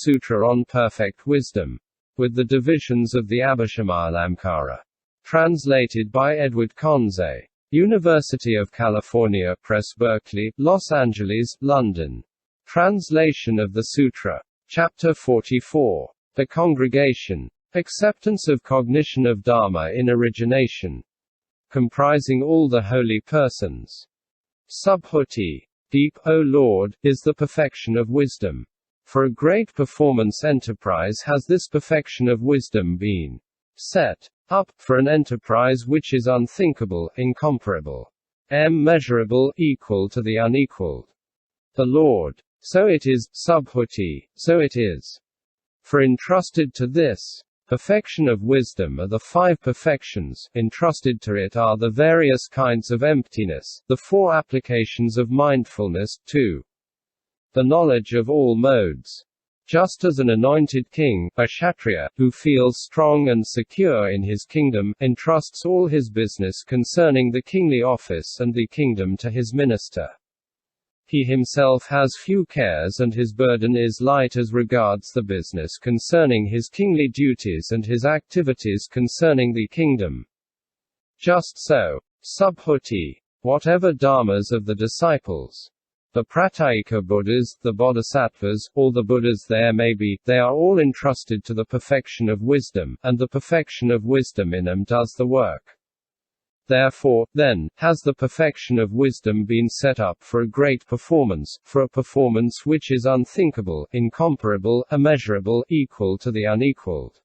Sutra on Perfect Wisdom, with the divisions of the Abhishamalamkara. Translated by Edward Conze. University of California Press, Berkeley, Los Angeles, London. Translation of the Sutra. Chapter 44. The Congregation. Acceptance of Cognition of Dharma in Origination. Comprising all the holy persons. Subhuti. Deep, O Lord, is the perfection of wisdom. For a great performance enterprise has this perfection of wisdom been set up, for an enterprise which is unthinkable, incomparable, immeasurable, equal to the unequaled. The Lord. So it is, Subhuti, so it is. For entrusted to this perfection of wisdom are the 5 perfections, entrusted to it are the various kinds of emptiness, the 4 applications of mindfulness, 2. The knowledge of all modes. Just as an anointed king, a kshatriya, who feels strong and secure in his kingdom, entrusts all his business concerning the kingly office and the kingdom to his minister. He himself has few cares and his burden is light as regards the business concerning his kingly duties and his activities concerning the kingdom. Just so, Subhuti, whatever dharmas of the disciples, the Pratyeka Buddhas, the Bodhisattvas, or the Buddhas there may be, they are all entrusted to the perfection of wisdom, and the perfection of wisdom in them does the work. Therefore, then, has the perfection of wisdom been set up for a great performance, for a performance which is unthinkable, incomparable, immeasurable, equal to the unequaled.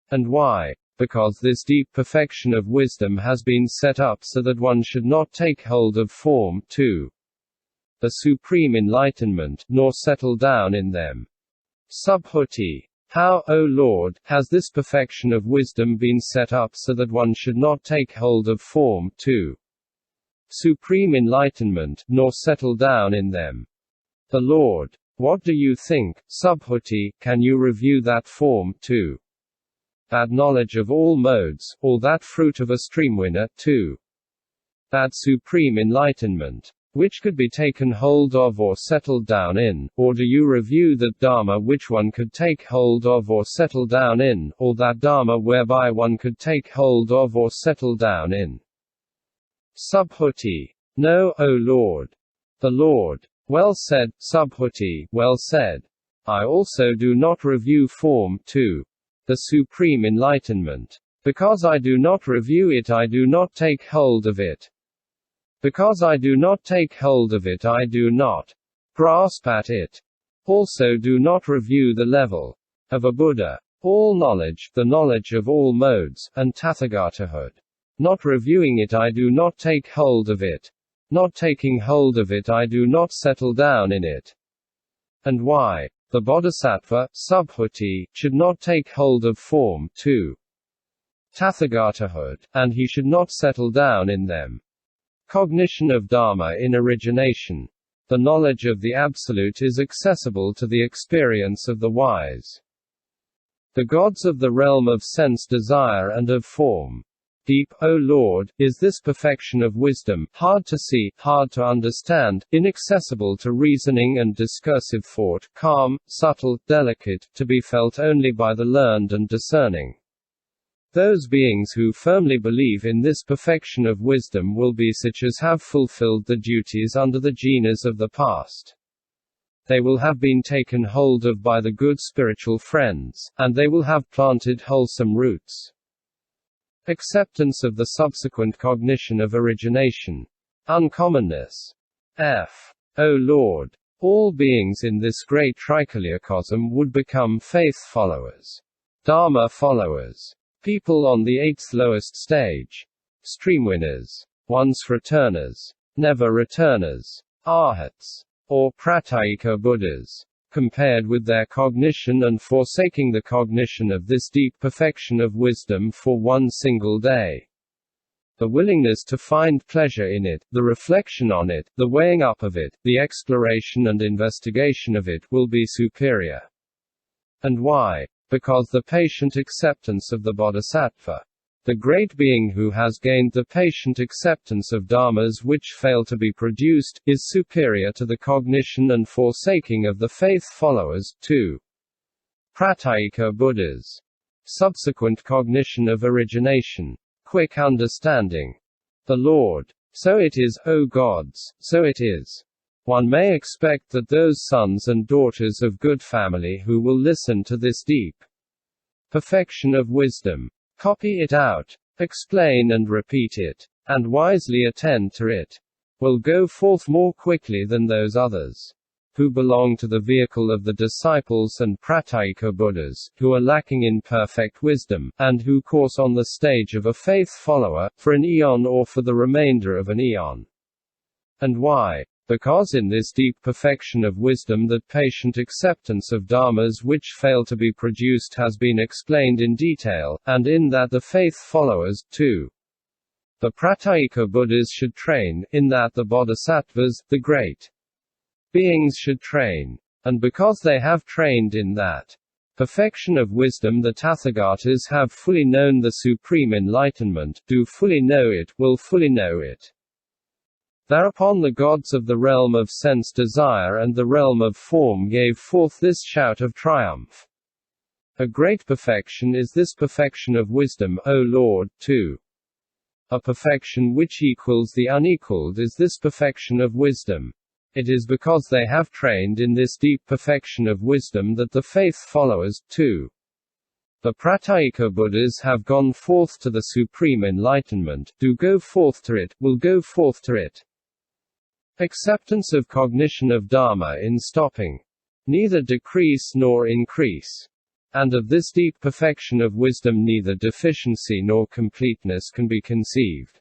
And why? Because this deep perfection of wisdom has been set up so that one should not take hold of form, 2. The supreme enlightenment, nor settle down in them. Subhuti. How, O Lord, has this perfection of wisdom been set up so that one should not take hold of form, 2. Supreme enlightenment, nor settle down in them? The Lord. What do you think, Subhuti, can you review that form, 2? That knowledge of all modes, or that fruit of a streamwinner, 2. That supreme enlightenment, which could be taken hold of or settled down in, or do you review that Dharma which one could take hold of or settle down in, or that Dharma whereby one could take hold of or settle down in? Subhuti. No, O Lord. The Lord. Well said, Subhuti, well said. I also do not review form, 2. The supreme enlightenment. Because I do not review it I do not take hold of it. Because I do not take hold of it I do not grasp at it. Also do not review the level of a Buddha. All knowledge, the knowledge of all modes, and Tathagatahood. Not reviewing it I do not take hold of it. Not taking hold of it I do not settle down in it. And why? The Bodhisattva, Subhuti, should not take hold of form, 2. Tathagatahood, and he should not settle down in them. Cognition of Dharma in origination. The knowledge of the Absolute is accessible to the experience of the wise. The gods of the realm of sense desire and of form. Deep, O Lord, is this perfection of wisdom, hard to see, hard to understand, inaccessible to reasoning and discursive thought, calm, subtle, delicate, to be felt only by the learned and discerning. Those beings who firmly believe in this perfection of wisdom will be such as have fulfilled the duties under the jinas of the past. They will have been taken hold of by the good spiritual friends, and they will have planted wholesome roots. Acceptance of the subsequent cognition of origination. Uncommonness. F. O Lord. All beings in this great tricholiocosm would become faith followers. Dharma followers. People on the 8th lowest stage. Streamwinners. Once returners. Never returners. Arhats. Or Pratyeka Buddhas. Compared with their cognition and forsaking the cognition of this deep perfection of wisdom for one single day. The willingness to find pleasure in it, the reflection on it, the weighing up of it, the exploration and investigation of it will be superior. And why? Because the patient acceptance of the Bodhisattva, the great being who has gained the patient acceptance of dharmas which fail to be produced, is superior to the cognition and forsaking of the faith followers, too. Pratyeka Buddhas. Subsequent cognition of origination. Quick understanding. The Lord. So it is, O gods, so it is. One may expect that those sons and daughters of good family who will listen to this deep perfection of wisdom, copy it out, explain and repeat it, and wisely attend to it, will go forth more quickly than those others who belong to the vehicle of the disciples and Pratyeka Buddhas, who are lacking in perfect wisdom, and who course on the stage of a faith follower, for an eon or for the remainder of an eon. And why? Because in this deep perfection of wisdom that patient acceptance of dharmas which fail to be produced has been explained in detail, and in that the faith followers, too, the Pratyeka Buddhas should train, in that the bodhisattvas, the great beings should train. And because they have trained in that perfection of wisdom the Tathagatas have fully known the supreme enlightenment, do fully know it, will fully know it. Thereupon the gods of the realm of sense desire and the realm of form gave forth this shout of triumph. A great perfection is this perfection of wisdom, O Lord, too. A perfection which equals the unequaled is this perfection of wisdom. It is because they have trained in this deep perfection of wisdom that the faith followers, too, the Pratyeka Buddhas have gone forth to the supreme enlightenment, do go forth to it, will go forth to it. Acceptance of cognition of dharma in stopping. Neither decrease nor increase. And of this deep perfection of wisdom neither deficiency nor completeness can be conceived.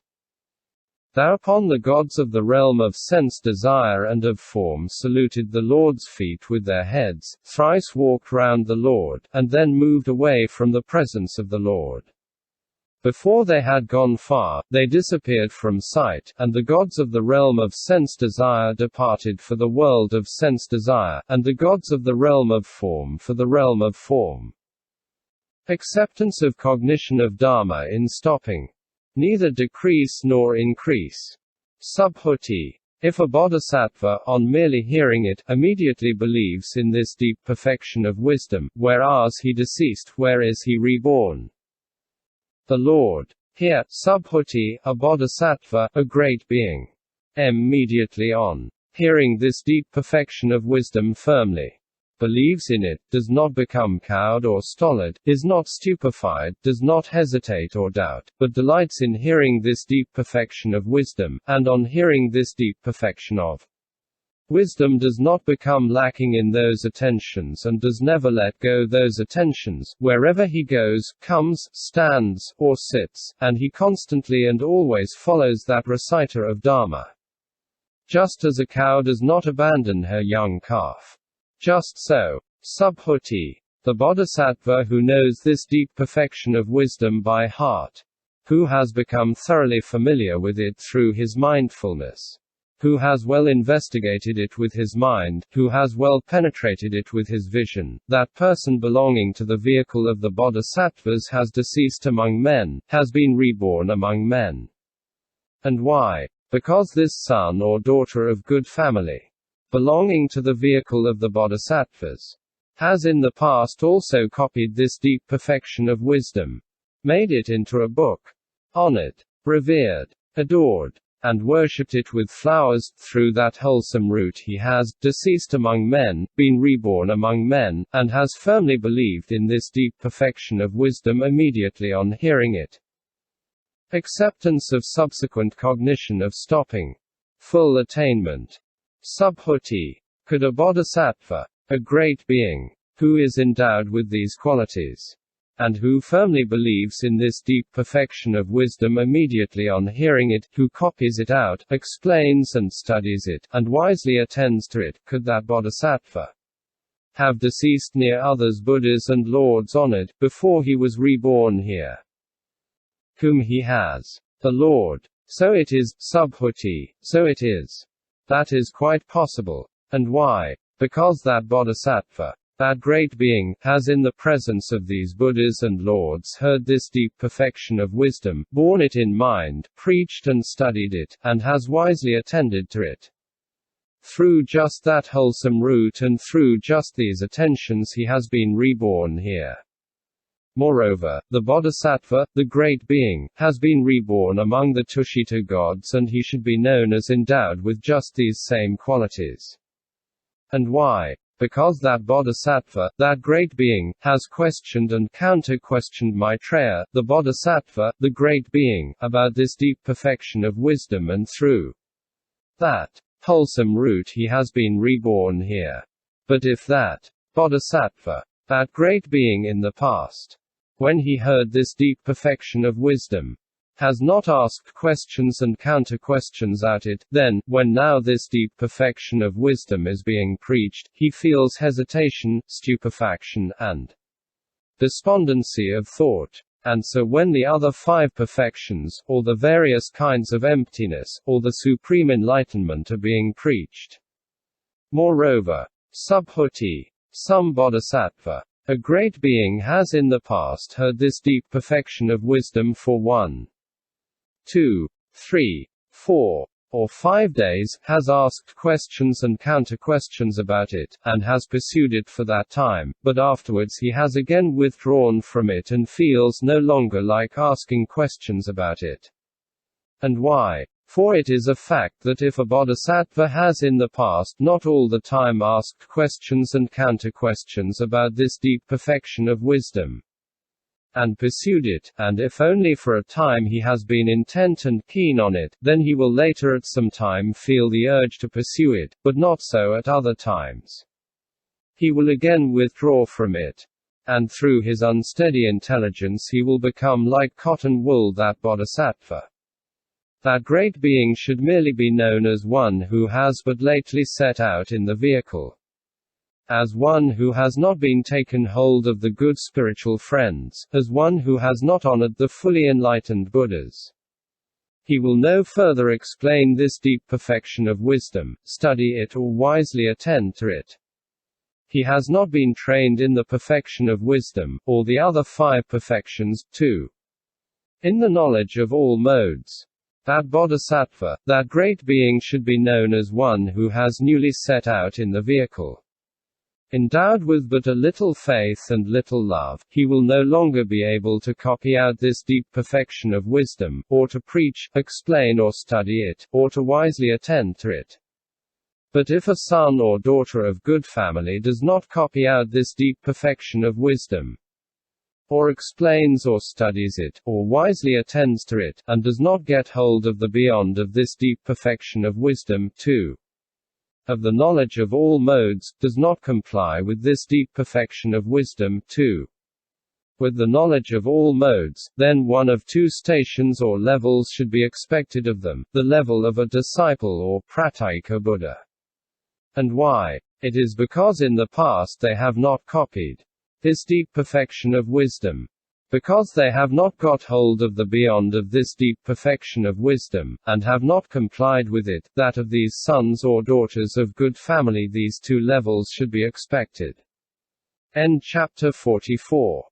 Thereupon the gods of the realm of sense desire and of form saluted the Lord's feet with their heads, thrice walked round the Lord, and then moved away from the presence of the Lord. Before they had gone far, they disappeared from sight, and the gods of the realm of sense desire departed for the world of sense desire, and the gods of the realm of form for the realm of form. Acceptance of cognition of dharma in stopping. Neither decrease nor increase. Subhuti. If a bodhisattva, on merely hearing it, immediately believes in this deep perfection of wisdom, whereas he deceased, where is he reborn? The Lord. Here, subhuti, a bodhisattva, a great being. Immediately on hearing this deep perfection of wisdom firmly believes in it, does not become cowed or stolid, is not stupefied, does not hesitate or doubt, but delights in hearing this deep perfection of wisdom, and on hearing this deep perfection of wisdom does not become lacking in those attentions and does never let go those attentions, wherever he goes, comes, stands, or sits, and he constantly and always follows that reciter of Dharma. Just as a cow does not abandon her young calf. Just so, subhuti, the bodhisattva who knows this deep perfection of wisdom by heart, who has become thoroughly familiar with it through his mindfulness, who has well investigated it with his mind, who has well penetrated it with his vision, that person belonging to the vehicle of the bodhisattvas has deceased among men, has been reborn among men. And why? Because this son or daughter of good family, belonging to the vehicle of the bodhisattvas, has in the past also copied this deep perfection of wisdom, made it into a book, honored, revered, adored, and worshipped it with flowers. Through that wholesome root he has, deceased among men, been reborn among men, and has firmly believed in this deep perfection of wisdom immediately on hearing it. Acceptance of subsequent cognition of stopping. Full attainment. Subhuti. Could a bodhisattva, a great being, who is endowed with these qualities, and who firmly believes in this deep perfection of wisdom immediately on hearing it, who copies it out, explains and studies it, and wisely attends to it, could that bodhisattva have deceased near others Buddhas and Lords honored, before he was reborn here, whom he has? The Lord. So it is, subhuti, so it is. That is quite possible. And why? Because that bodhisattva, that great being, has in the presence of these Buddhas and Lords heard this deep perfection of wisdom, borne it in mind, preached and studied it, and has wisely attended to it. through just that wholesome route and through just these attentions he has been reborn here. Moreover, the bodhisattva, the great being, has been reborn among the Tushita gods, and he should be known as endowed with just these same qualities. And why? Because that bodhisattva, that great being, has questioned and counter-questioned Maitreya, the bodhisattva, the great being, about this deep perfection of wisdom, and through that wholesome route he has been reborn here. But if that bodhisattva, that great being in the past, when he heard this deep perfection of wisdom, has not asked questions and counter-questions at it, then, when now this deep perfection of wisdom is being preached, he feels hesitation, stupefaction, and despondency of thought. And so when the other 5 perfections, or the various kinds of emptiness, or the supreme enlightenment are being preached. Moreover, subhuti, some bodhisattva, a great being, has in the past heard this deep perfection of wisdom for 1, 2, 3, 4, or 5 days, has asked questions and counter-questions about it, and has pursued it for that time, but afterwards he has again withdrawn from it and feels no longer like asking questions about it. And why? For it is a fact that if a bodhisattva has in the past not all the time asked questions and counter-questions about this deep perfection of wisdom, and pursued it, and if only for a time he has been intent and keen on it, then he will later at some time feel the urge to pursue it, but not so at other times. He will again withdraw from it. And through his unsteady intelligence he will become like cotton wool. That bodhisattva, that great being, should merely be known as one who has but lately set out in the vehicle, as one who has not been taken hold of the good spiritual friends, as one who has not honored the fully enlightened Buddhas. He will no further explain this deep perfection of wisdom, study it, or wisely attend to it. He has not been trained in the perfection of wisdom, or the other 5 perfections, too. In the knowledge of all modes, that bodhisattva, that great being, should be known as one who has newly set out in the vehicle. Endowed with but a little faith and little love, he will no longer be able to copy out this deep perfection of wisdom, or to preach, explain, or study it, or to wisely attend to it. But if a son or daughter of good family does not copy out this deep perfection of wisdom, or explains or studies it, or wisely attends to it, and does not get hold of the beyond of this deep perfection of wisdom, too, of the knowledge of all modes, does not comply with this deep perfection of wisdom, too, with the knowledge of all modes, then one of 2 stations or levels should be expected of them, the level of a disciple or pratyeka Buddha. And why? It is because in the past they have not copied this deep perfection of wisdom. Because they have not got hold of the beyond of this deep perfection of wisdom, and have not complied with it, that of these sons or daughters of good family these 2 levels should be expected. End chapter 44.